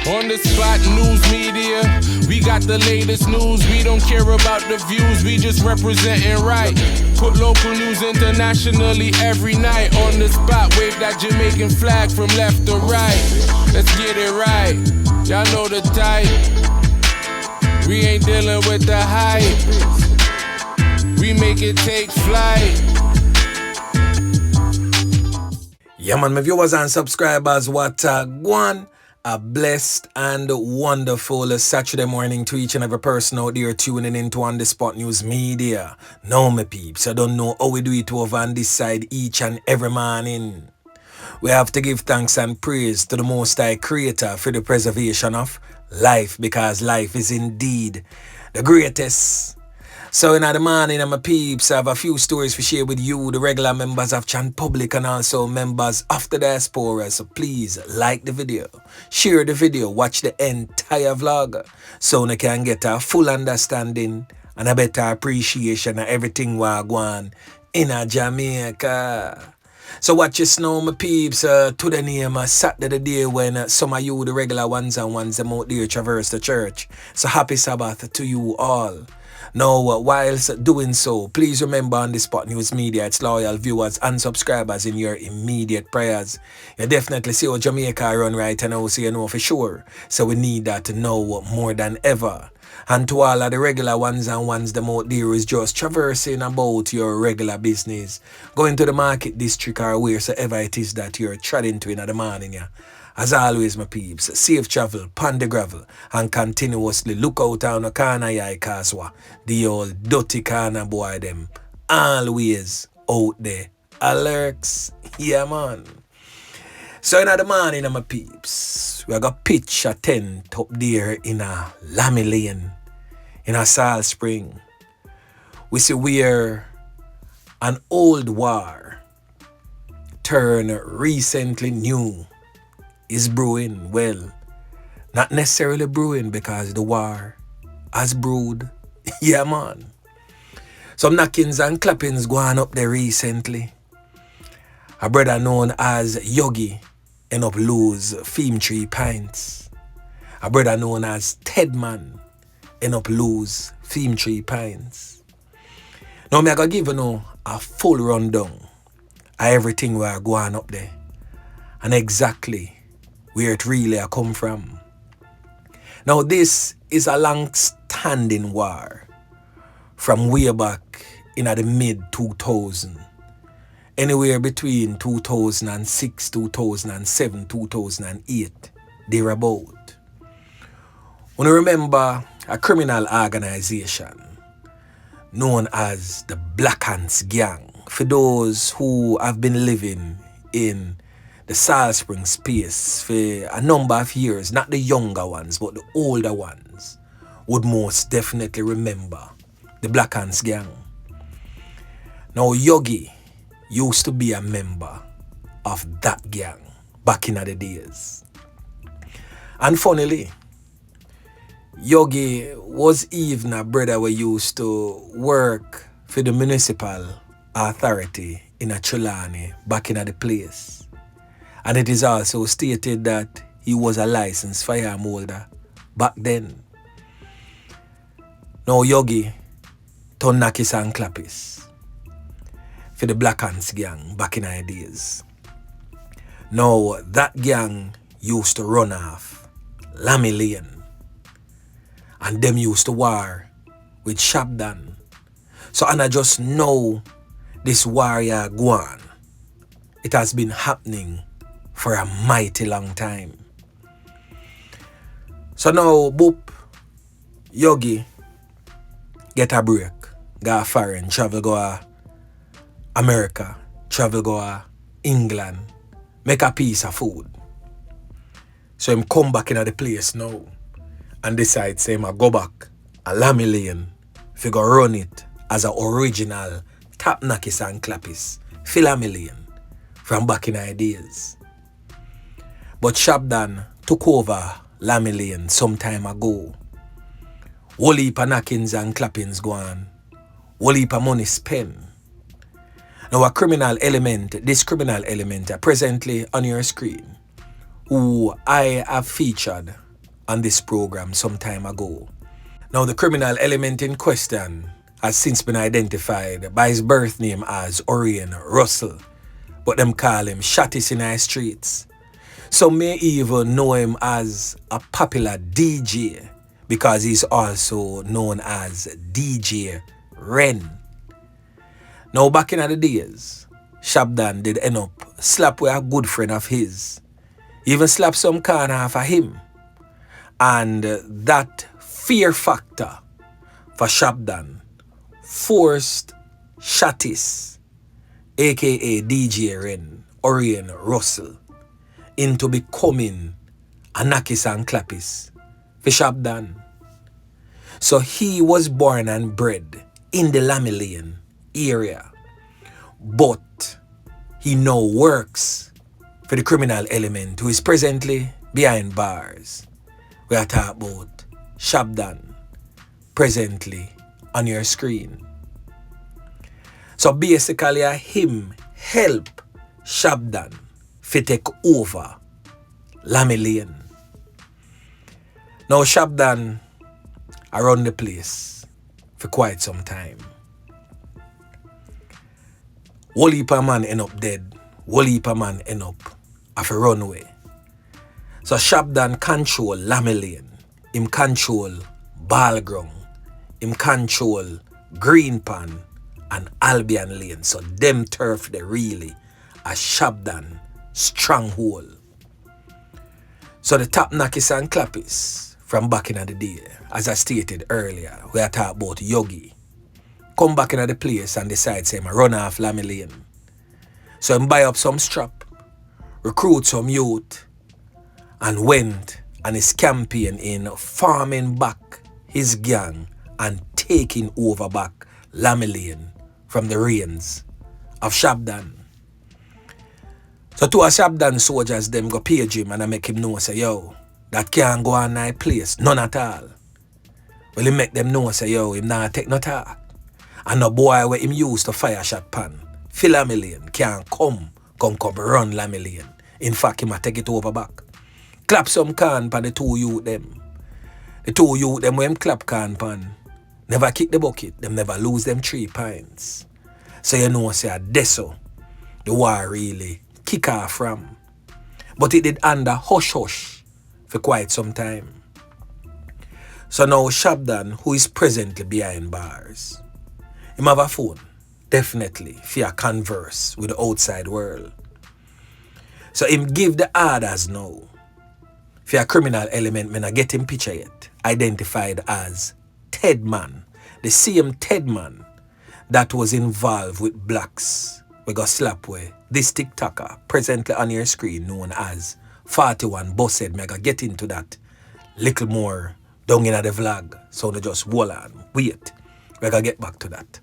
On the spot news media, we got the latest news. We don't care about the views, we just representing right. Put local news internationally every night. On the spot, wave that Jamaican flag from left to right. Let's get it right, y'all know the type. We ain't dealing with the hype, we make it take flight. Yeah man, my viewers and subscribers, what one. A blessed and wonderful Saturday morning to each and every person out there tuning into On The Spot News Media. Now my peeps, I don't know how we do it over on this side each and every morning. We have to give thanks and praise to the Most High Creator for the preservation of life, because life is indeed the greatest. So in the morning, my peeps, I have a few stories to share with you, the regular members of Chan Public and also members of the diaspora. So please like the video, share the video, watch the entire vlog so you can get a full understanding and a better appreciation of everything we're going in Jamaica. So watch your snow, my peeps, to the name Saturday the day when some of you, the regular ones them out there traverse the church. So happy Sabbath to you all. Now, whilst doing so, please remember On The Spot News Media, its loyal viewers and subscribers in your immediate prayers. You definitely see how Jamaica run right now, so you know for sure. So we need that to know more than ever. And to all of the regular ones them out there is just traversing about your regular business, going to the market district or wheresoever it is that you're treading to in the morning. Yeah. As always, my peeps, safe travel, pon the gravel, and continuously look out on the corner yai kaswa. The old dirty corner boy them always out there. Alerts, yeah man. So in the morning, my peeps, we got pitch a tent up there in a Lammy Lane, in a Salt Spring. We see where an old war turned recently new is brewing. Well, not necessarily brewing because the war has brewed. Yeah man. Some knockings and clappings going up there recently. A brother known as Yogi end up lose 3 pints. A brother known as Tedman end up lose 3 pints. Now me I gonna give you a full rundown of everything we are going up there and exactly where it really come from. Now this is a long-standing war from way back in the mid-2000s. Anywhere between 2006, 2007, 2008, thereabout. When you remember a criminal organization known as the Black Ants Gang, for those who have been living in the Salt Spring space for a number of years, not the younger ones, but the older ones, would most definitely remember the Black Ants Gang. Now, Yogi used to be a member of that gang back in the days. And funnily, Yogi was even a brother who used to work for the municipal authority in a Chulani back in the place. And it is also stated that he was a licensed firearm holder back then. Now Yogi turned Nakis and Clappis for the Black Ants Gang back in the days. Now that gang used to run off Lammy Lane. And them used to war with Shabdan. So and I just know this warrior Guan. It has been happening for a mighty long time. So now, boop, Yogi get a break, go Farin, travel go America, travel go England, make a piece of food. So him come back in the place now and decide say him a go back a Lammy Lane if go run it as a original tap Nakis and Clappis for Lammy Lane from back in the days. But Shabdan took over Lammy Lane some time ago. Whole heap of knockings and clappings go on. Whole heap of money spent. Now this criminal element presently on your screen, who I have featured on this program some time ago. Now the criminal element in question has since been identified by his birth name as Orion Russell, but them call him Shotties in our streets. Some may even know him as a popular DJ because he's also known as DJ Ren. Now back in the days, Shabdan did end up slap with a good friend of his. He even slapped some can off of him. And that fear factor for Shabdan forced Shotties, aka DJ Ren, Orion Russell, into becoming a Nakis and Clappis for Shabdan. So he was born and bred in the Lamilian area, but he now works for the criminal element who is presently behind bars. We are talking about Shabdan, presently on your screen. So basically him help Shabdan to take over Lamilian. Now Shabdan around the place for quite some time. Whole heap of man end up dead. Whole heap of man end up off a runway. So Shabdan control Lamilian. Him control Ballground. Him control Greenpan and Albion Lane. So them turf they really a Shabdan stronghold. So the top Nakis and Clappis from back in the day, as I stated earlier, we are talking about Yogi. Come back in the place and decide say, I run off Lamilian. So him buy up some strap, recruit some youth, and went on his campaign in farming back his gang and taking over back Lamilian from the reins of Shabdan. So two of Shabdan soldiers them go page him and I make him know say, yo, that can't go on that place, none at all. Well, he make them know say, yo, him not take no talk. And no boy where him used to fire shot pan, fill Lamilian, can't come run Lamilian. In fact, him a take it over back. Clap some can pan the two youth them. The two youth them when him clap can pan, never kick the bucket, them never lose them 3 pints. So you know say deso, the war really kick off from. But it did under hush for quite some time. So now Shabdan, who is presently behind bars, him have a phone, definitely, for converse with the outside world. So him give the orders now for a criminal element, when I get him picture yet, identified as Tedman, the same Tedman that was involved with blacks. We got ClapWeh, this TikToker, presently on your screen, known as 41B-Head. Me I get into that little more down in the vlog. So they just hold on, wait. We gotta get back to that.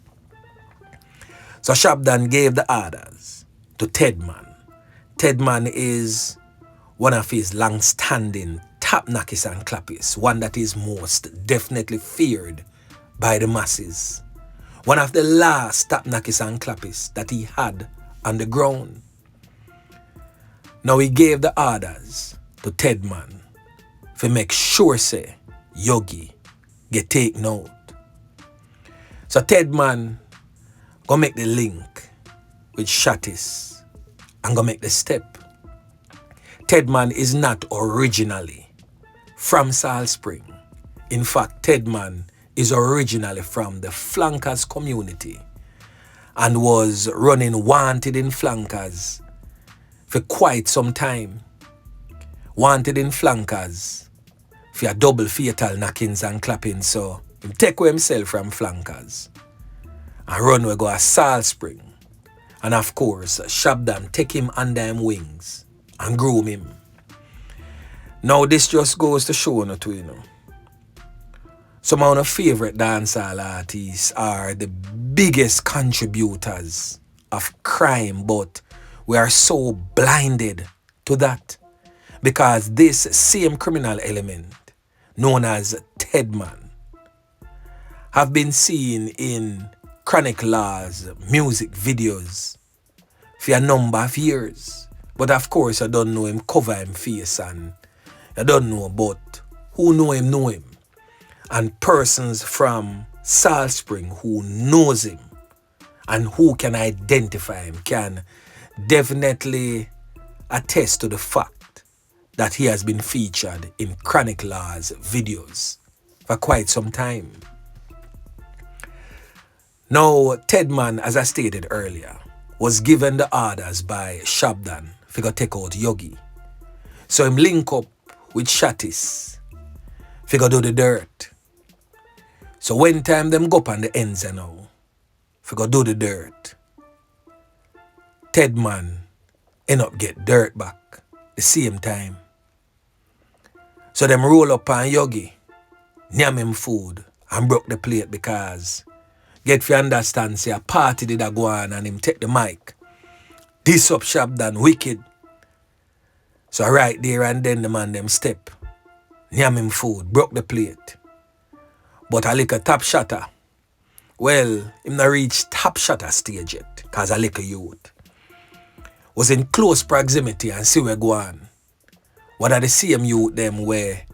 So Shabdan gave the orders to Tedman. Tedman is one of his long-standing top Nakis and Clappis, one that is most definitely feared by the masses. One of the last top Nakis and Clappis that he had on the ground. Now he gave the orders to Tedman to make sure say Yogi get taken out. So Tedman go make the link with Shotties and go make the step. Tedman is not originally from Salt Spring. In fact, Tedman is originally from the Flankers community and was running Wanted in Flankers for quite some time. Wanted in Flankers for a double fatal knockings and clapping, so he take away himself from Flankers and run we go a Salt Spring. And of course, Shabdan take him under him wings and groom him. Now this just goes to show you know. Some of our favorite dancehall artists are the biggest contributors of crime, but we are so blinded to that because this same criminal element known as Tedman have been seen in Chronic Law's music videos for a number of years. But of course, I don't know him cover him face and I don't know about who know him. And persons from Salt Spring who knows him and who can identify him can definitely attest to the fact that he has been featured in Chronic Law's videos for quite some time. Now, Tedman, as I stated earlier, was given the orders by ShabDon to go take out Yogi. So him link up with Shatis to go do the dirt. So when time them go up on the ends now, to go do the dirt, Tedman end up get dirt back the same time. So them roll up on Yogi, nyam him food and broke the plate because get fi understand say a party did a go on and him take the mic. This up Shabdan wicked. So right there and then the man them step, nyam him food, broke the plate. But a little top shotter, well, him not reach top shotter stage yet, cause a little youth was in close proximity and see where go on. What are the same youth them where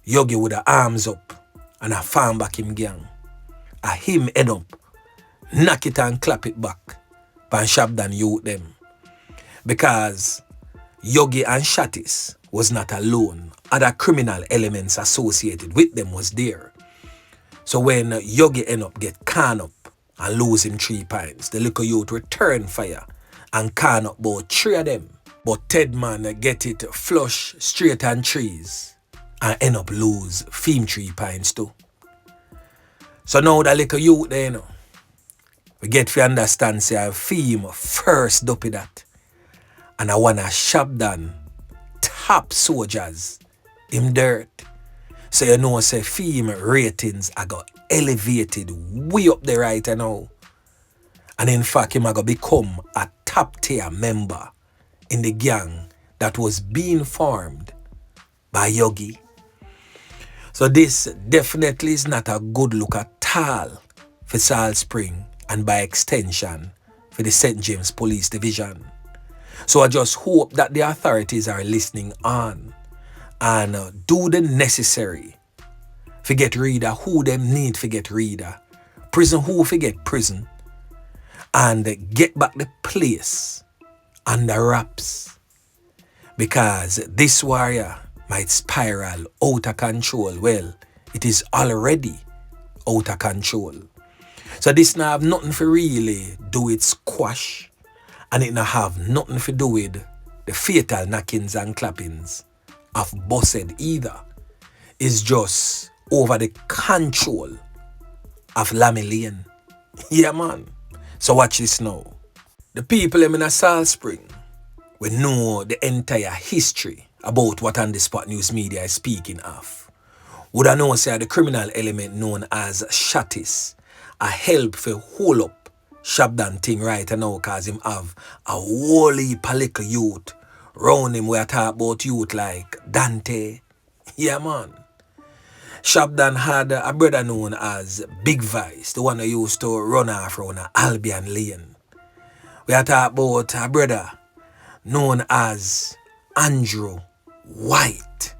Yogi with the arms up and a farm back him gang. A him head up, knock it and clap it back, pan Shabdan youth them. Because Yogi and Shatis was not alone. Other criminal elements associated with them was there. So when Yogi end up get can up and lose him 3 pints, the little youth return fire and can up about 3 of them. But Tedman get it flush straight on trees and end up lose Fim 3 pints too. So now the little youth there, you know, we get to understand say Fim first dopey that. And I wanna Shabdan top soldiers in dirt. So you know say Fim ratings I got elevated way up there right now. And in fact him I got become a top tier member in the gang that was being formed by Yogi. So this definitely is not a good look at all for Salt Spring and by extension for the St. James Police Division. So I just hope that the authorities are listening on and do the necessary to get rid of who them need to get rid of, prison who to get prison, and get back the place under wraps. Because this warrior might spiral out of control. Well, it is already out of control. So this now have nothing to really do with squash, and it now have nothing to do with the fatal knockings and clappings of Bossed either. It's just over the control of Lammy Lane. Yeah, man. So watch this now. The people in a Salt Spring will know the entire history about what On The Spot News Media is speaking of. Would I know say the criminal element known as Shatis a help for hold up Shabdan thing right now cause him have a whole heap of little youth round him where I talk about youth like Dante. Yeah, man. Shabdan had a brother known as Big Vice, the one who used to run off around Albion Lane. We are talking about a brother known as Andrew White.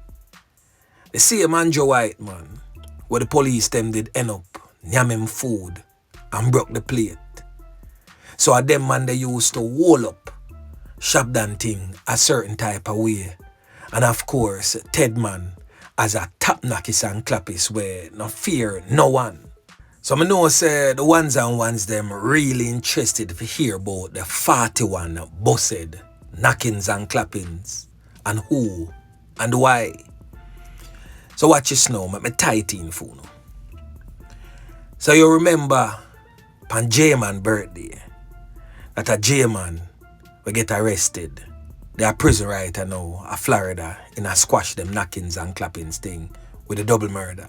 The same Andrew White, man, where the police them did end up nyam him food and broke the plate. So a them man they used to wall up Shabdan thing a certain type of way. And of course, Tedman as a top knockers and clappers where no fear no one. So I know say the ones and ones them really interested to hear about the 41 Bossed knockings and clappings and who and why. So watch this now, me tight in for now. So you remember pan J-Man birthday that a J-Man will get arrested. They are prison right now in Florida in a squash them knockings and clappings thing with a double murder.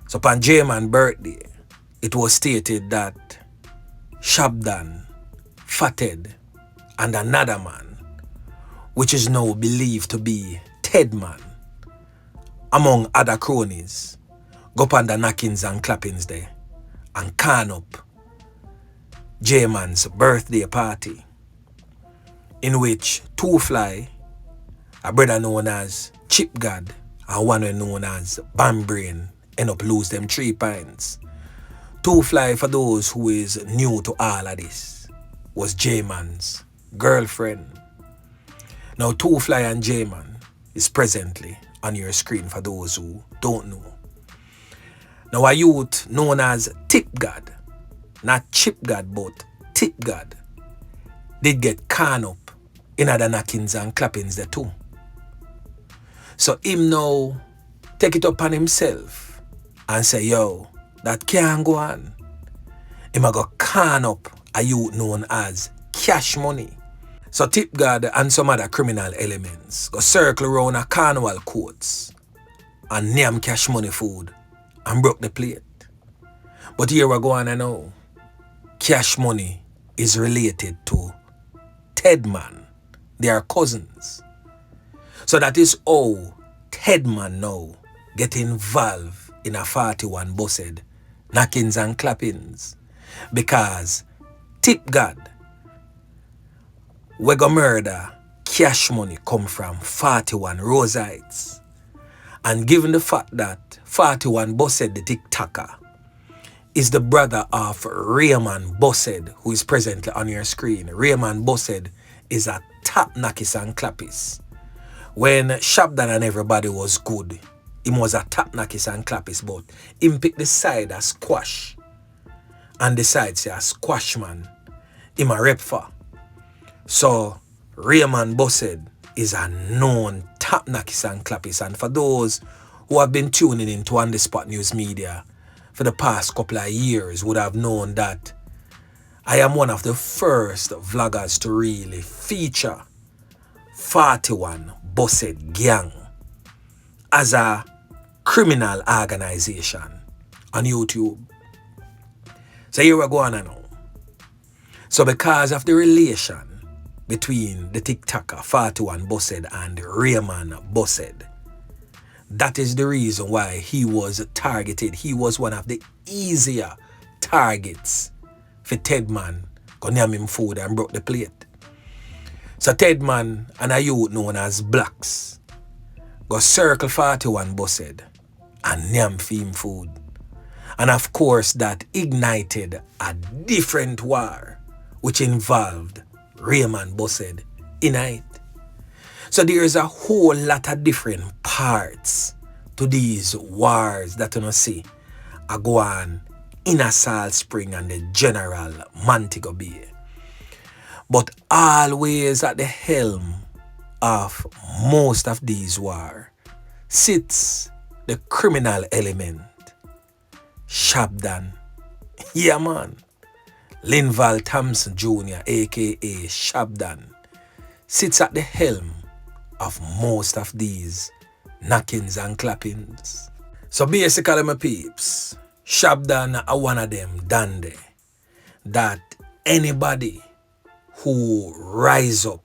So pan J-Man birthday, it was stated that Shabdan, Fated, and another man, which is now believed to be Tedman, among other cronies, go up on the knockings and clappings there and can up J-Man's birthday party, in which Two Fly, a brother known as Chip God, and one known as Bambrain end up lose them 3 pints. Two Fly, for those who is new to all of this, was J-Man's girlfriend. Now Two Fly and J-Man is presently on your screen for those who don't know. Now a youth known as Tip God, not Chip God but Tip God, did get caught up in other knockings and clappings there too. So him now take it upon himself and say, yo, that can't go on. Him a go can up a youth known as Cash Money. So Tip God and some other criminal elements go circle around a carnival courts and name Cash Money food and broke the plate. But here we go on and now. Cash Money is related to Tedman. They are cousins. So that is how Tedman now get involved in a 41B-Head knockings and clappings. Because Tip God, we go murder Cash Money come from 41 Rosites. And given the fact that 41B-Head, the TikToker, is the brother of Raymond B-Head, who is presently on your screen. Raymond B-Head is a top knockers and clappers. When Shabdan and everybody was good, him was a top knockers and clappers, but him pick the side as squash. And the side say a squash man. Him a rep for. So Raymond B-Head is a known top knockers and clappers. And for those who have been tuning into On The Spot News Media for the past couple of years would have known that I am one of the first vloggers to really feature 41B-Head gang as a criminal organization on YouTube. So here we go on now. So because of the relation between the TikToker 41B-Head and Raymond B-Head, that is the reason why he was targeted. He was one of the easier targets for Tedman. Go name him food and broke the plate. So Tedman and a youth known as Blacks go circle 41B-Head and name for him food. And of course that ignited a different war which involved Raymond B-Head in it. So there's a whole lot of different parts to these wars that you see a go on in a Salt Spring and the general Montego Bay. But always at the helm of most of these wars sits the criminal element, Shabdan. Yeah man, Linval Thompson Jr. aka Shabdan sits at the helm of most of these knockings and clappings. So basically my peeps, Shabdan are one of them dandy that anybody who rise up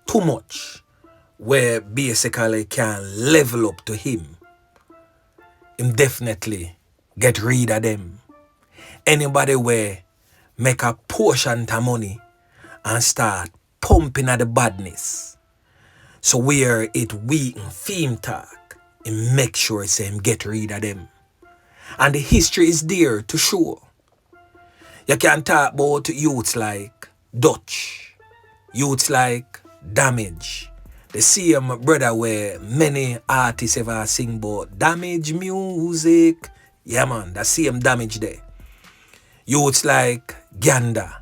too much where basically can level up to him definitely get rid of them. Anybody where make a portion of money and start pumping at the badness. So where it weaken theme talk, and make sure it's him get rid of them. And the history is there to show. You can talk about youths like Dutch, youths like Damage. The same brother where many artists ever sing about Damage music. Yeah man, the same Damage there. Youths like Ganda,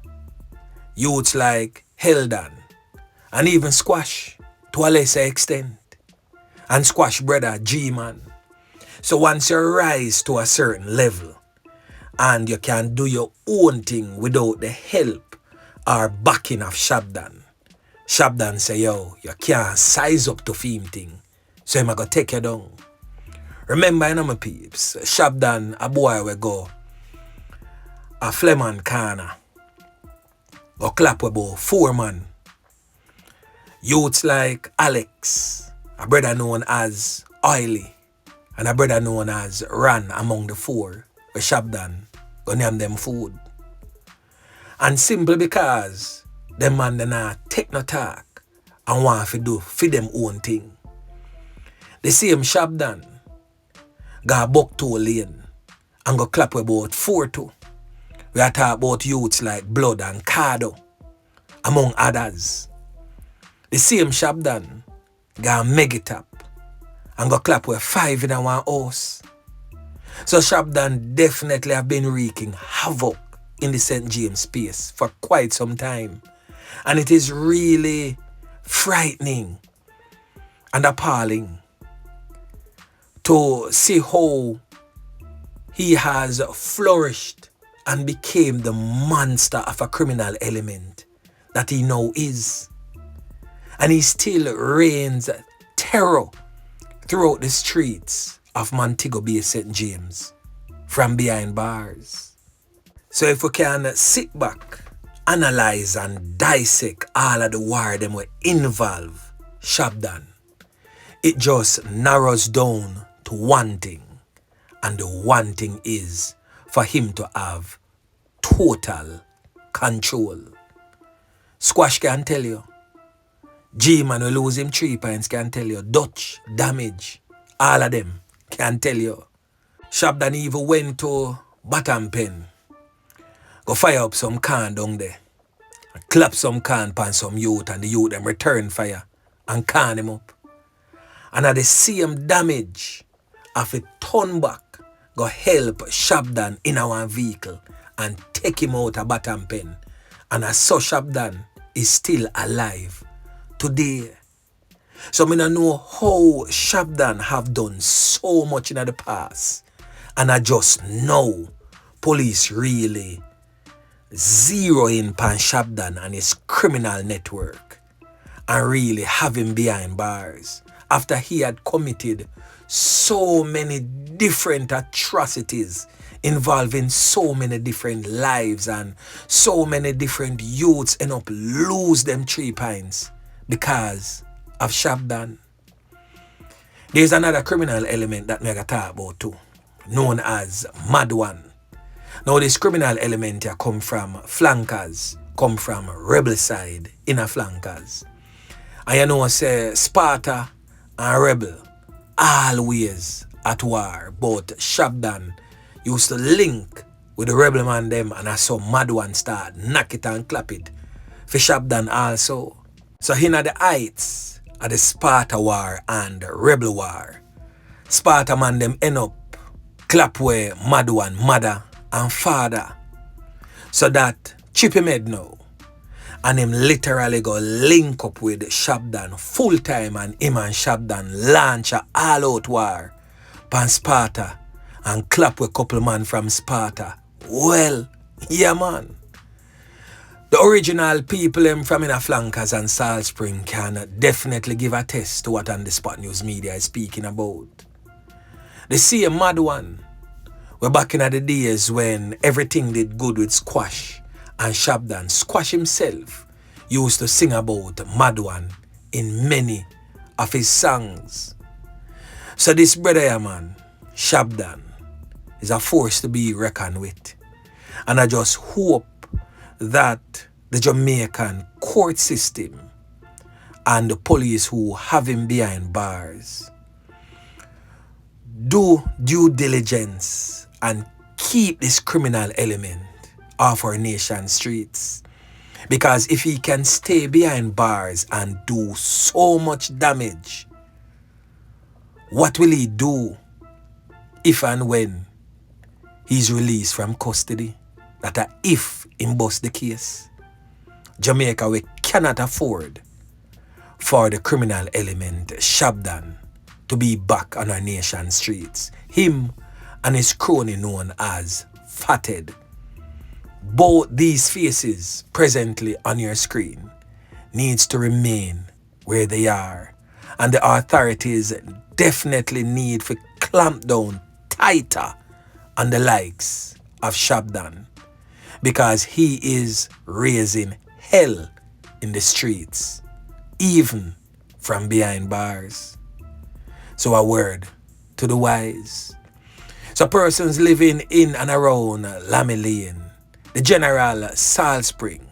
youths like Heldan, and even Squash to a lesser extent. And Squash brother G-Man. So once you rise to a certain level and you can do your own thing without the help or backing of Shabdan, Shabdan say, yo, you can't size up to film thing. So I'm going to take you down. Remember, you know my peeps, Shabdan, a boy will go a Fleman corner or ClapWeh about 4 man. Youths like Alex, a brother known as Oily, and a brother known as Ran among the 4, where Shabdan go name them food. And simply because them man they not take no talk and want to do for them own thing. The same Shabdan got buck to lane and go ClapWeh about 4-2. We are talking about youths like Blood and Cardo, among others. The same Shabdan got Megatap and go ClapWeh 5 in our house. So Shabdan definitely have been wreaking havoc in the St. James space for quite some time. And it is really frightening and appalling to see how he has flourished and became the monster of a criminal element that he now is. And he still reigns terror throughout the streets of Montego Bay St. James from behind bars. So if we can sit back, analyze and dissect all of the war them will involve Shabdan, it just narrows down to one thing. And the one thing is for him to have total control. Squash can tell you. G-Man will lose him 3 points can tell you. Dutch, Damage, all of them can tell you. Shabdan even went to Bottom Pen. Go fire up some can down there. Clap some can pan some youth and the youth them return fire and can him up. And at the same Damage of a turn back go help Shabdan in our vehicle and take him out of Bottom Pen. And as so Shabdan is still alive today. So I don't know how Shabdan have done so much in the past. And I just know police really zero in on Shabdan and his criminal network and really have him behind bars after he had committed so many different atrocities involving so many different lives and so many different youths end up lose them 3 points because of Shabdan. There's another criminal element that we gotta talk about too, known as Mad One. Now this criminal element here come from flankers, come from rebel side, inner flankers. And you know say Sparta and rebel always at war, but Shabdan used to link with the rebel man them and I saw Mad One start knock it and clap it for Shabdan also. So here are the heights of the Sparta war and the rebel war. Sparta man them end up ClapWeh, Mad One, mother and father. So that chip him head now. And him literally go link up with Shabdan full time and him and Shabdan launch a all out war pan Sparta and ClapWeh couple man from Sparta. Well, yeah man. The original people them from in a flankers and Salt Spring can definitely give a test to what on the Spot News Media is speaking about. The same Mad One, we're back in the days when everything did good with Squash and Shabdan. Squash himself used to sing about Mad One in many of his songs. So this brother here, man, Shabdan, is a force to be reckoned with. And I just hope that the Jamaican court system and the police who have him behind bars do due diligence and keep this criminal element off our nation's streets. Because if he can stay behind bars and do so much damage, what will he do if and when he's released from custody? That a if him bust the case. Jamaica, we cannot afford for the criminal element Shabdan to be back on our nation's streets. Him and his crony known as Fathead. Both these faces presently on your screen needs to remain where they are. And the authorities definitely need to clamp down tighter on the likes of Shabdan. Because he is raising hell in the streets, even from behind bars. So a word to the wise. So persons living in and around Lammy Lane, the General Salt Spring,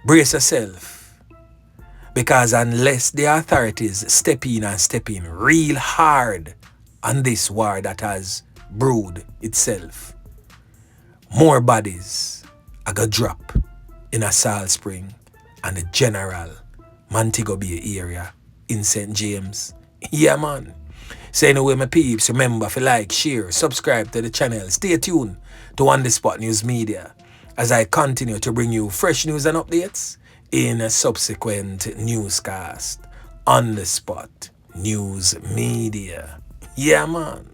brace yourself. Because unless the authorities step in and step in real hard on this war that has brewed itself, more bodies are gonna drop in a Salt Spring and the general Montego Bay area in St. James. Yeah, man. So anyway, my peeps, remember to like, share, subscribe to the channel. Stay tuned to On The Spot News Media as I continue to bring you fresh news and updates in a subsequent newscast. On The Spot News Media. Yeah, man.